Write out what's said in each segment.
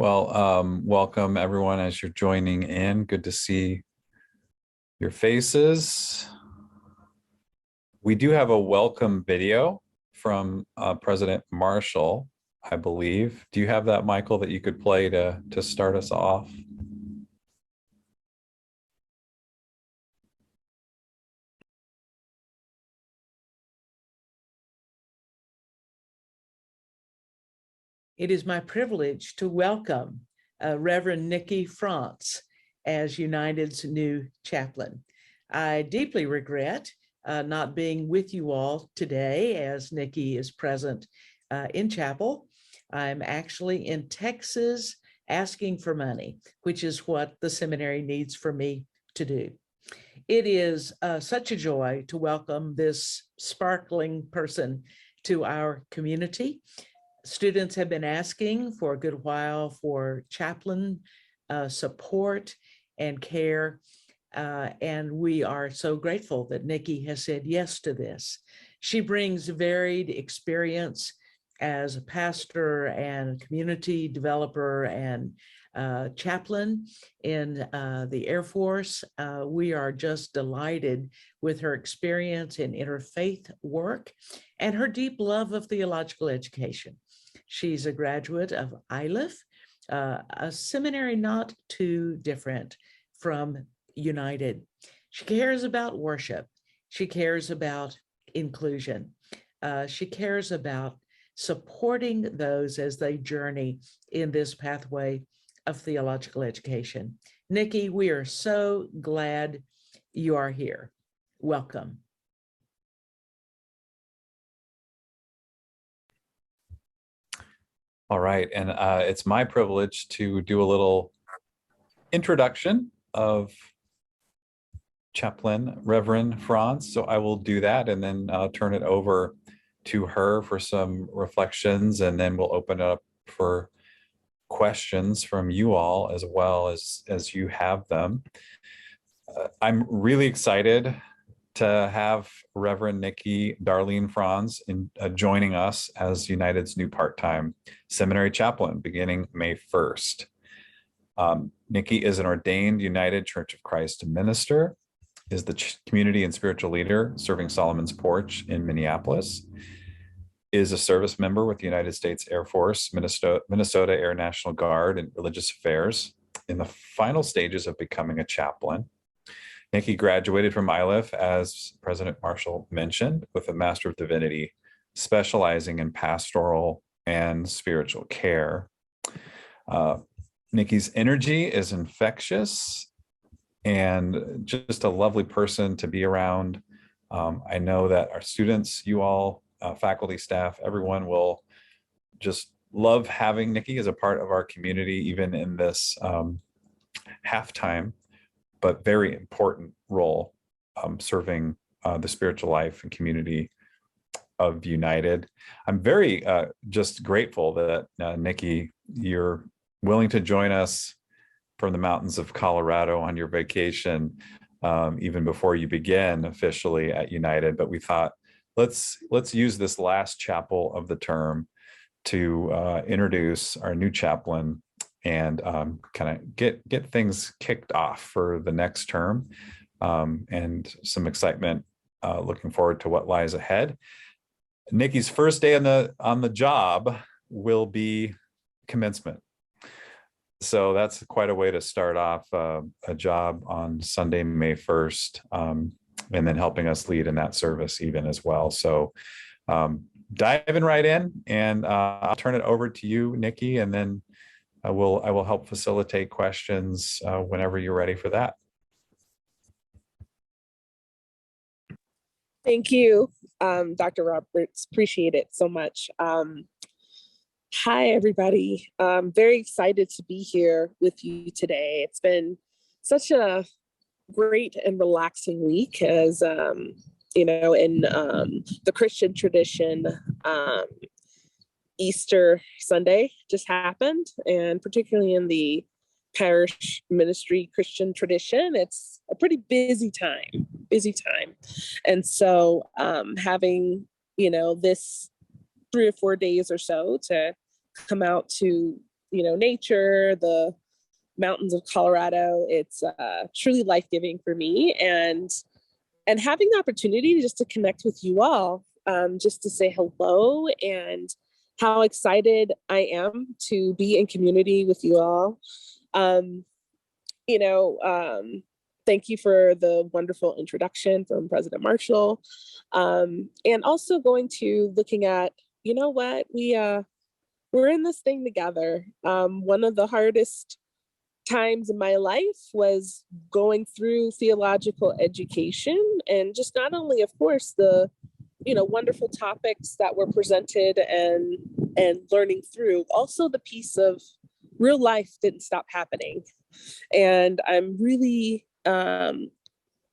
Well, welcome everyone as you're joining in. Good to see your faces. We do have a welcome video from President Marshall, I believe. Do you have that, Michael, that you could play to start us off? It is my privilege to welcome Reverend Nikki Frontz as United's new chaplain. I deeply regret not being with you all today as Nikki is present in chapel. I'm actually in Texas asking for money, which is what the seminary needs for me to do. It is such a joy to welcome this sparkling person to our community. Students have been asking for a good while for chaplain support and care, and we are so grateful that Nikki has said yes to this. She brings varied experience as a pastor and community developer and chaplain in the Air Force. We are just delighted with her experience in interfaith work and her deep love of theological education. She's a graduate of ILIF, a seminary not too different from United. She cares about worship. She cares about inclusion. She cares about supporting those as they journey in this pathway of theological education. Nikki, we are so glad you are here. Welcome. All right, and it's my privilege to do a little introduction of Chaplain Reverend Frontz. So I will do that and then turn it over to her for some reflections, and then we'll open it up for questions from you all as well as you have them. I'm really excited to have Reverend Nikki Darlene Frontz joining us as United's new part-time seminary chaplain beginning May 1st. Nikki is an ordained United Church of Christ minister, is the community and spiritual leader serving Solomon's Porch in Minneapolis, is a service member with the United States Air Force, Minnesota Air National Guard, and religious affairs, in the final stages of becoming a chaplain. Nikki graduated from ILIF, as President Marshall mentioned, with a Master of Divinity, specializing in pastoral and spiritual care. Nikki's energy is infectious and just a lovely person to be around. I know that our students, you all, faculty, staff, everyone will just love having Nikki as a part of our community, even in this half-time but very important role serving the spiritual life and community of United. I'm very just grateful that Nikki, you're willing to join us from the mountains of Colorado on your vacation, even before you begin officially at United. But we thought, let's use this last chapel of the term to introduce our new chaplain and kind of get things kicked off for the next term, and some excitement looking forward to what lies ahead. Nikki's first day on the job will be commencement. So that's quite a way to start off a job on Sunday, May 1st, and then helping us lead in that service even as well. So diving right in, and I'll turn it over to you, Nikki, and then I will help facilitate questions whenever you're ready for that. Thank you, Dr. Roberts. Appreciate it so much. Hi, everybody. I'm very excited to be here with you today. It's been such a great and relaxing week, as you know, in the Christian tradition. Easter Sunday just happened, and particularly in the parish ministry Christian tradition, it's a pretty busy time. And so having, you know, this 3 or 4 days or so to come out to nature, the mountains of Colorado. It's truly life-giving for me, and having the opportunity just to connect with you all, just to say hello, and how excited I am to be in community with you all. Thank you for the wonderful introduction from President Marshall. And also looking at, what, we're in this thing together. One of the hardest times in my life was going through theological education, and just not only, of course, the wonderful topics that were presented and learning through, also the piece of real life didn't stop happening. And I'm really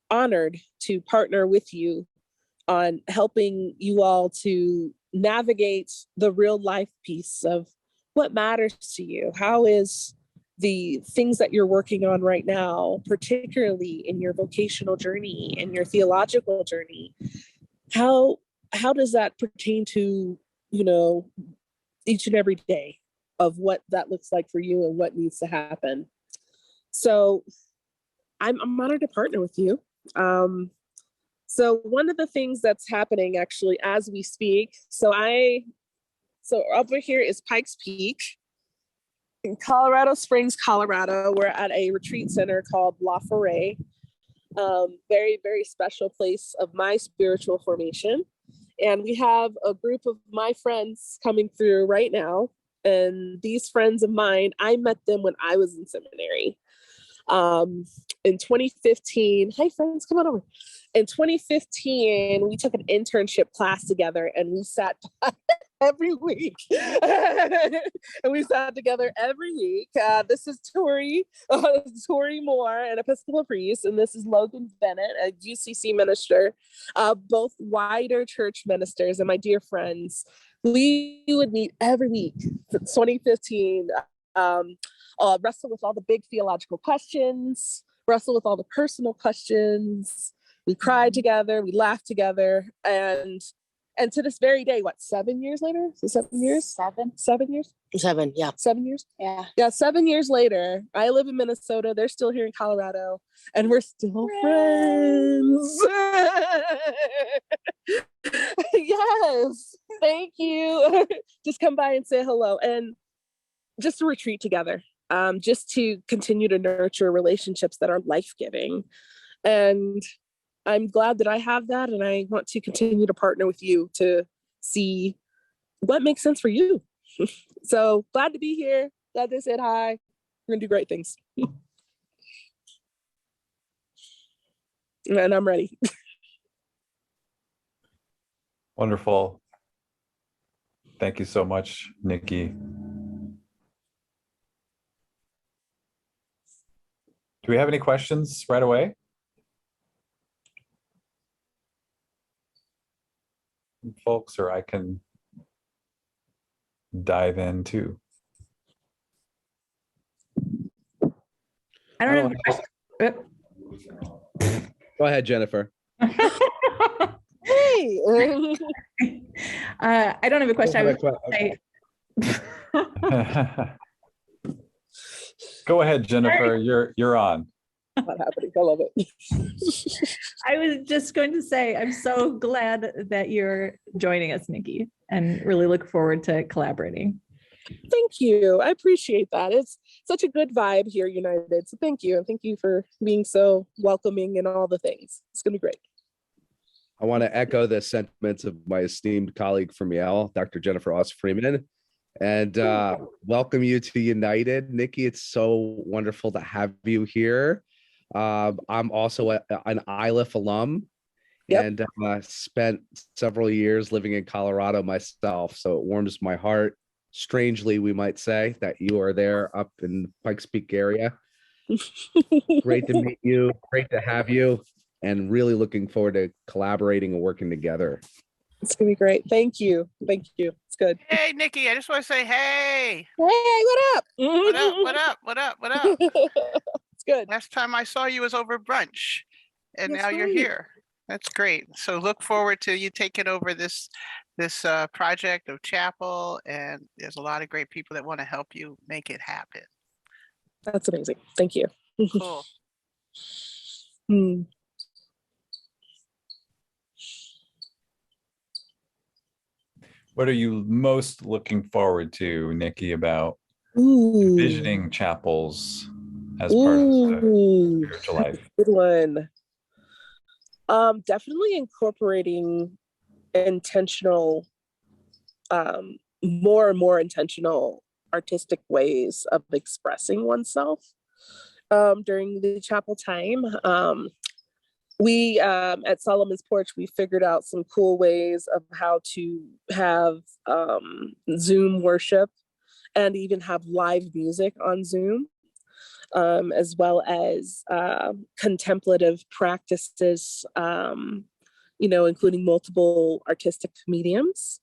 honored to partner with you on helping you all to navigate the real life piece of what matters to you. How is the things that you're working on right now, particularly in your vocational journey and your theological journey, how does that pertain to, each and every day of what that looks like for you and what needs to happen? So I'm honored to partner with you. So one of the things that's happening actually as we speak, so over here is Pikes Peak in Colorado Springs, Colorado. We're at a retreat center called La Forêt. Very, very special place of my spiritual formation. And we have a group of my friends coming through right now. And these friends of mine, I met them when I was in seminary. In 2015, hey friends, come on over. In 2015, we took an internship class together, and we sat every week. And we sat together every week. This is Tori Moore, an Episcopal priest, and this is Logan Bennett, a UCC minister, both wider church ministers, and my dear friends. We would meet every week since 2015, wrestle with all the big theological questions, wrestle with all the personal questions. We cried together, we laughed together, and to this very day, what, 7 years later? Is it 7 years? 7 years? 7, yeah. 7 years? Yeah. Yeah, 7 years later, I live in Minnesota, they're still here in Colorado, and we're still friends. Yes, thank you. Just come by and say hello, and just to retreat together, just to continue to nurture relationships that are life-giving. And I'm glad that I have that, and I want to continue to partner with you to see what makes sense for you. So glad to be here. Glad they said hi. We're gonna do great things. And I'm ready. Wonderful. Thank you so much, Nikki. Do we have any questions right away? Folks, or I can dive in too. I don't know. Go ahead, Jennifer. Hey. I don't have a question. Go ahead, Jennifer. You're on. Not happening. I love it. I was just going to say, I'm so glad that you're joining us, Nikki, and really look forward to collaborating. Thank you. I appreciate that. It's such a good vibe here, United. So thank you. And thank you for being so welcoming and all the things. It's going to be great. I want to echo the sentiments of my esteemed colleague from Yale, Dr. Jennifer Oss-Freeman, and welcome you to United. Nikki, it's so wonderful to have you here. I'm also an ILIF alum. Yep. And spent several years living in Colorado myself, so it warms my heart, strangely, we might say, that you are there up in Pikes Peak area. Great to meet you, great to have you, and really looking forward to collaborating and working together. It's gonna be great. Thank you. Thank you. It's good. Hey, Nikki, I just want to say, hey. Hey, what up? What up? What up? What up? What up? It's good. Last time I saw you was over brunch, and That's now you're right. here. That's great. So look forward to you taking over this this project of chapel, and there's a lot of great people that want to help you make it happen. That's amazing. Thank you. Cool. Hmm. What are you most looking forward to, Nikki, about Ooh. envisioning chapels as part of the Ooh. spiritual life? Good one. Definitely incorporating intentional, more and more intentional artistic ways of expressing oneself during the chapel time. We at Solomon's Porch, we figured out some cool ways of how to have Zoom worship and even have live music on Zoom, as well as contemplative practices, including multiple artistic mediums.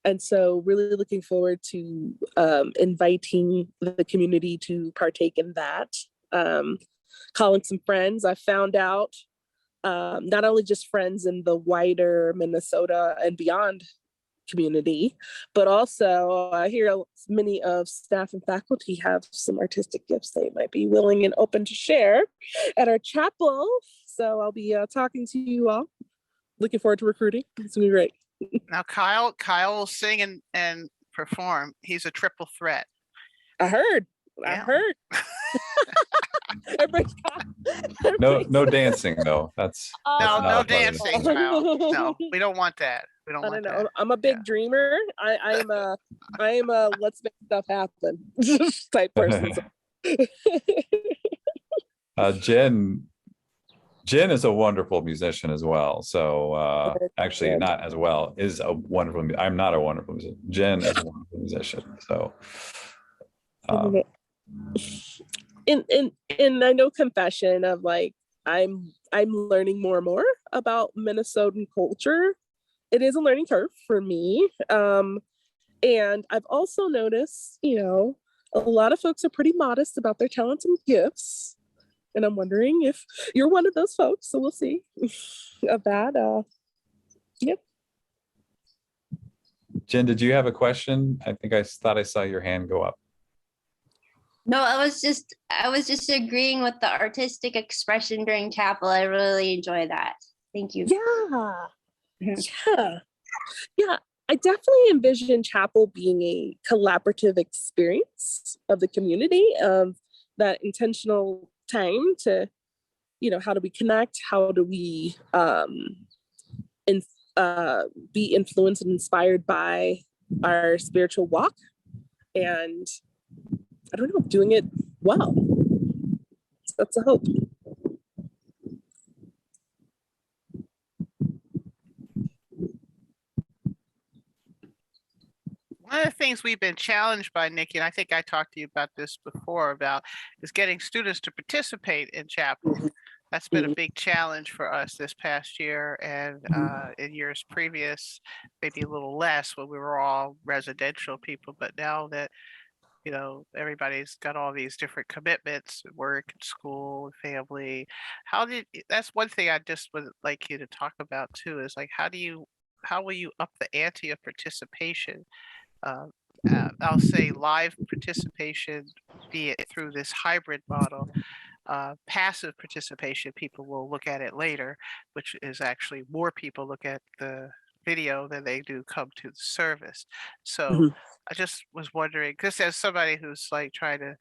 And so really looking forward to inviting the community to partake in that. Calling some friends. I found out not only just friends in the wider Minnesota and beyond community, but also I hear many of staff and faculty have some artistic gifts they might be willing and open to share at our chapel. So I'll be talking to you all. Looking forward to recruiting. It's gonna be great. Now, Kyle will sing and perform. He's a triple threat. I heard. Yeah. No dancing though. That's No not a part of it. dancing, Kyle. No, we don't want that. We don't I want don't know. that. I'm a big dreamer. I am a let's make stuff happen type person. Jen is a wonderful musician as well. So actually not as well, is a wonderful, I'm not a wonderful musician. Jen is a wonderful musician. So and I know confession of like I'm learning more and more about Minnesotan culture. It is a learning curve for me. And I've also noticed, a lot of folks are pretty modest about their talents and gifts. And I'm wondering if you're one of those folks. So we'll see of that. Yep. Jen, did you have a question? I think I thought I saw your hand go up. No, I was just agreeing with the artistic expression during chapel. I really enjoy that. Thank you. Yeah. I definitely envision chapel being a collaborative experience of the community, of that intentional time to, how do we connect? How do we be influenced and inspired by our spiritual walk? And I don't know, doing it well. That's a hope. One of the things we've been challenged by, Nikki, and I think I talked to you about this before, is getting students to participate in chapel. That's been a big challenge for us this past year, and in years previous, maybe a little less when we were all residential people. But now that everybody's got all these different commitments, work and school and family. That's one thing I just would like you to talk about too, is like, how will you up the ante of participation? I'll say live participation, be it through this hybrid model. Passive participation, people will look at it later, which is actually more people look at the video than they do come to the service. So I just was wondering, because as somebody who's like trying to,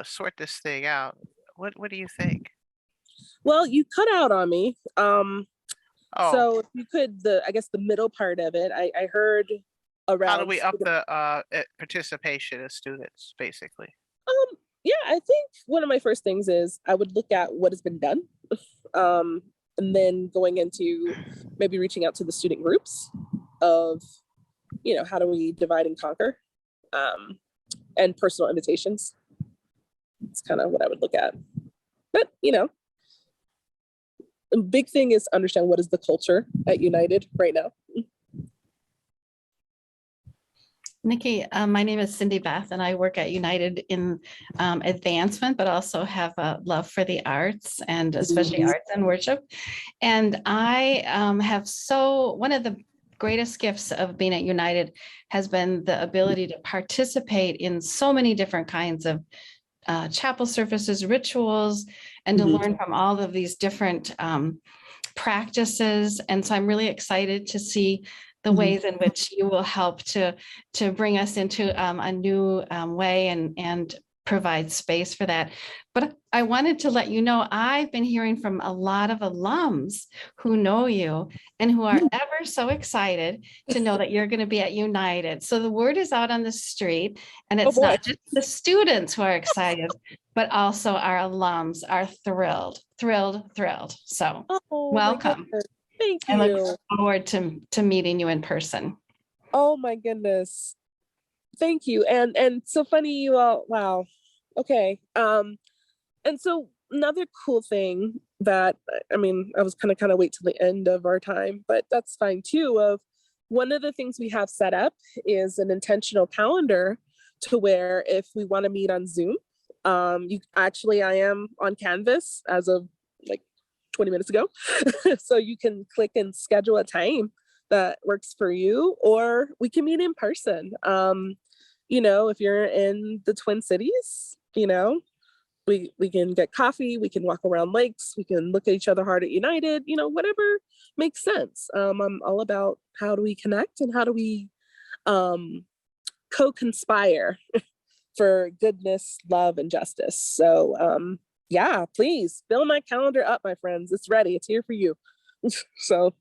sort this thing out, what do you think? Well, you cut out on me. So if you could, I guess the middle part of it, I heard around. How do we up the participation of students, basically? Yeah, I think one of my first things is I would look at what has been done, and then going into maybe reaching out to the student groups of, how do we divide and conquer, and personal invitations. It's kind of what I would look at. But, the big thing is understand what is the culture at United right now. Nikki, my name is Cindy Beth, and I work at United in advancement, but also have a love for the arts, and especially arts and worship. And I have one of the greatest gifts of being at United has been the ability to participate in so many different kinds of chapel services, rituals, and to learn from all of these different practices. And so I'm really excited to see the ways in which you will help to bring us into a new way and provide space for that. But I wanted to let you know, I've been hearing from a lot of alums who know you and who are ever so excited to know that you're going to be at United. So the word is out on the street, and it's not just the students who are excited, but also our alums are thrilled. So welcome. Thank you. I look forward to meeting you in person. Oh my goodness. Thank you. And so funny you all, wow. Okay. And so another cool thing that, I mean, I was kind of wait till the end of our time, but that's fine too. Of one of the things we have set up is an intentional calendar to where if we want to meet on Zoom, I am on Canvas as of like 20 minutes ago. So you can click and schedule a time that works for you, or we can meet in person. If you're in the Twin Cities, we can get coffee, we can walk around lakes, we can look at each other hard at United, whatever makes sense. I'm all about how do we connect and how do we co-conspire for goodness, love, and justice. So yeah, please fill my calendar up, my friends. It's ready. It's here for you. So.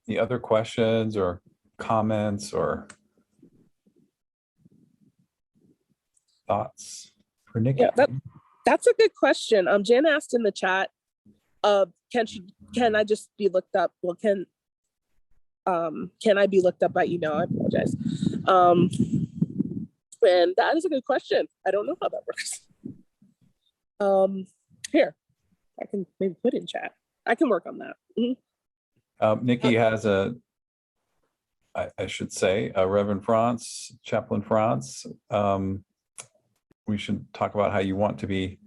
Any other questions or comments or thoughts for Nikki? Yeah, that's a good question. Jen asked in the chat, can I just be looked up? Well, can I be looked up by email? I apologize. And that is a good question. I don't know how that works. Here, I can maybe put in chat. I can work on that. Nikki has I should say, Reverend Frontz, Chaplain Frontz. We should talk about how you want to be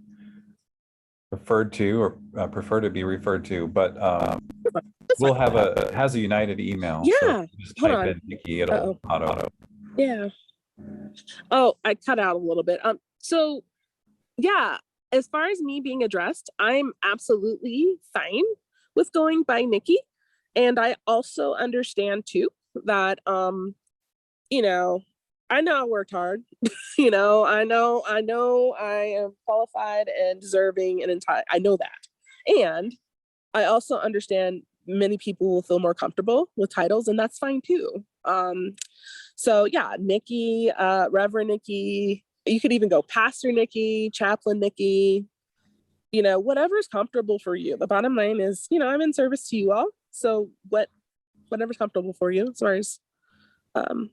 referred to or prefer to be referred to, but we'll have has a United email. Yeah. So just type in Nikki, it'll auto. Yeah. Oh, I cut out a little bit. So yeah, as far as me being addressed, I'm absolutely fine with going by Nikki. And I also understand too that I know I worked hard. I know I am qualified and deserving and entitled. I know that. And I also understand many people will feel more comfortable with titles, and that's fine too. So yeah, Nikki, Reverend Nikki, you could even go Pastor Nikki, Chaplain Nikki, whatever is comfortable for you. The bottom line is, I'm in service to you all. So whatever's comfortable for you as far as how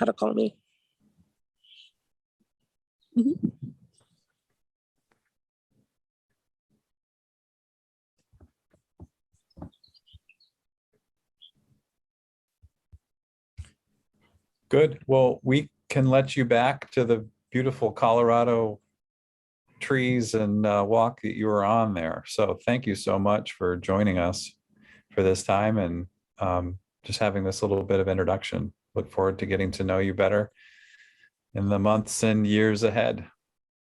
to call me. Good. Well, we can let you back to the beautiful Colorado trees and walk that you were on there. So thank you so much for joining us for this time and just having this little bit of introduction. Look forward to getting to know you better in the months and years ahead.